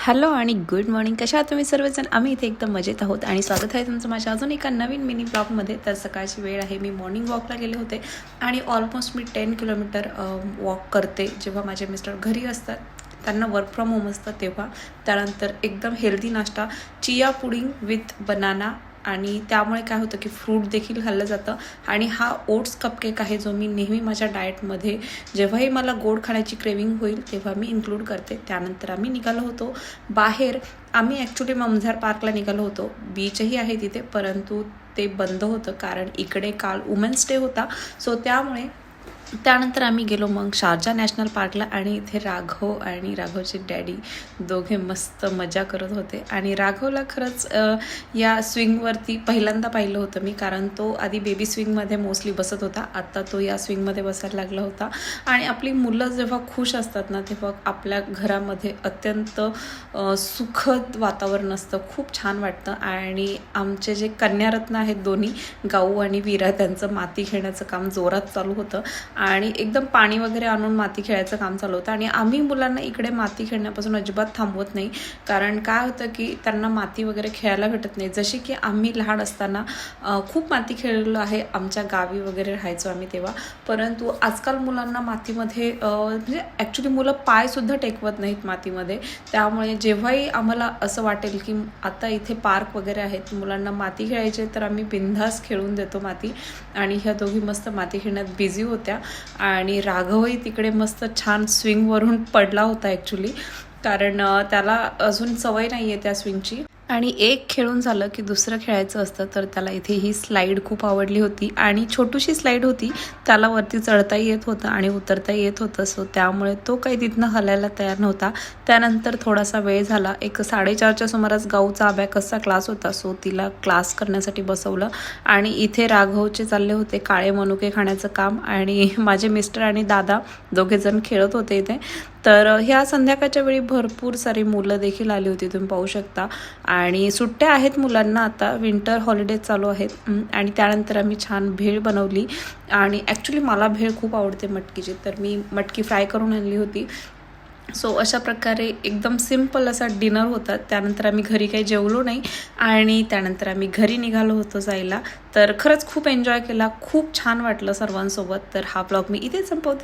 Hello आणि good morning. कशा आहात तुम्ही सर्वजण? आम्ही इथे एकदम मजेत आहोत आणि स्वागत आहे तुमचं माझ्या अजून एका नवीन मिनी ब्लॉगमध्ये. तर सकाळची वेळ आहे, मी मॉर्निंग वॉकला गेले होते आणि ऑलमोस्ट मी 10 किलोमीटर वॉक करते जेव्हा माझे मिस्टर घरी असतात, त्यांना वर्क फ्रॉम होम असतं तेव्हा. त्यानंतर एकदम हेल्दी नाश्ता, चिया पुडिंग विथ बनाना, आणि त्यामुळे काय होतं की फ्रूट देखील खाल्लं जातं. आणि हा ओट्स कपकेक आहे जो मी नेहमी माझ्या डाएटमध्ये जेव्हाही मला गोड खाण्याची क्रेविंग होईल तेव्हा मी इन्क्लूड करते. त्यानंतर आम्ही निघालो होतो बाहेर. आम्ही ॲक्च्युली ममझार पार्कला निघालो होतो. बीचही आहे तिथे, परंतु ते बंद होतं कारण इकडे काल वुमेन्स डे होता. सो त्यानंतर आम्ही गेलो मग शारजा नॅशनल पार्कला. आणि इथे राघव आणि राघवचे डॅडी दोघे मस्त मजा करत होते. आणि राघवला खरंच या स्विंगवरती पहिल्यांदा पाहिलं होतं मी, कारण तो आधी बेबी स्विंगमध्ये मोस्टली बसत होता, आत्ता तो या स्विंगमध्ये बसायला लागला होता. आणि आपली मुलं जेव्हा खुश असतात ना तेव्हा आपल्या घरामध्ये अत्यंत सुखद वातावरण असतं, खूप छान वाटतं. आणि आमचे जे कन्यारत्न आहेत दोन्ही, गाऊ आणि वीरा, त्यांचं माती खेळण्याचं काम जोरात चालू होतं आणि एकदम पाणी वगैरे आणून माती खेळायचं काम चालू होतं. आणि आम्ही मुलांना इकडे माती खेळण्यापासून अजिबात थांबवत नाही, कारण काय होतं की त्यांना माती वगैरे खेळायला भेटत नाही. जशी की आम्ही लहान असताना खूप माती खेळलेलो आहे, आमच्या गावी वगैरे राहायचो आम्ही तेव्हा. परंतु आजकाल मुलांना मातीमध्ये म्हणजे ॲक्च्युली मुलं पायसुद्धा टेकवत नाहीत मातीमध्ये. त्यामुळे जेव्हाही आम्हाला असं वाटेल की आता इथे पार्क वगैरे आहेत, मुलांना माती खेळायचे, तर आम्ही बिनधास्त खेळून देतो माती. आणि ह्या दोघी मस्त माती खेळण्यात बिझी होत्या. आणि राघवही तिकडे मस्त छान स्विंगवरून पडला होता ॲक्च्युली, कारण त्याला अजून सवय नाही आहे त्या स्विंगची. आणि एक खेळून झालं की दुसरं खेळायचं असतं, तर त्याला इथे ही स्लाईड खूप आवडली होती. आणि छोटीशी स्लाईड होती, त्याला वरती चढताही येत होतं आणि उतरताही येत होतं. सो त्यामुळे तो काही तिथनं हलायला तयार नव्हता. त्यानंतर थोडासा वेळ झाला, एक 4:30च्या सुमारास गाऊचा अबॅकसचा क्लास होता, सो तिला क्लास करण्यासाठी बसवलं. आणि इथे राघवचे चालले होते काळे मनुके खाण्याचं काम, आणि माझे मिस्टर आणि दादा दोघेजण खेळत होते इथे. तर ह्या संध्याकाळच्या वेळी भरपूर सारी मुलं देखील आली होती, तुम्ही पाहू शकता. आणि सुट्ट्या आहेत मुलांना, आता विंटर हॉलिडेज चालू आहेत. आणि त्यानंतर आम्ही छान भेळ बनवली. आणि ॲक्च्युली मला भेळ खूप आवडते मटकीची, तर मी मटकी फ्राय करून आणली होती. सो अशा प्रकारे एकदम सिम्पल असा डिनर होता. त्यानंतर आम्ही घरी काही जेवलो नाही आणि त्यानंतर आम्ही घरी निघालो होतो जायला. तर खरंच खूप एन्जॉय केला, खूप छान वाटलं सर्वांसोबत. तर हा ब्लॉग मी इथे संपवते.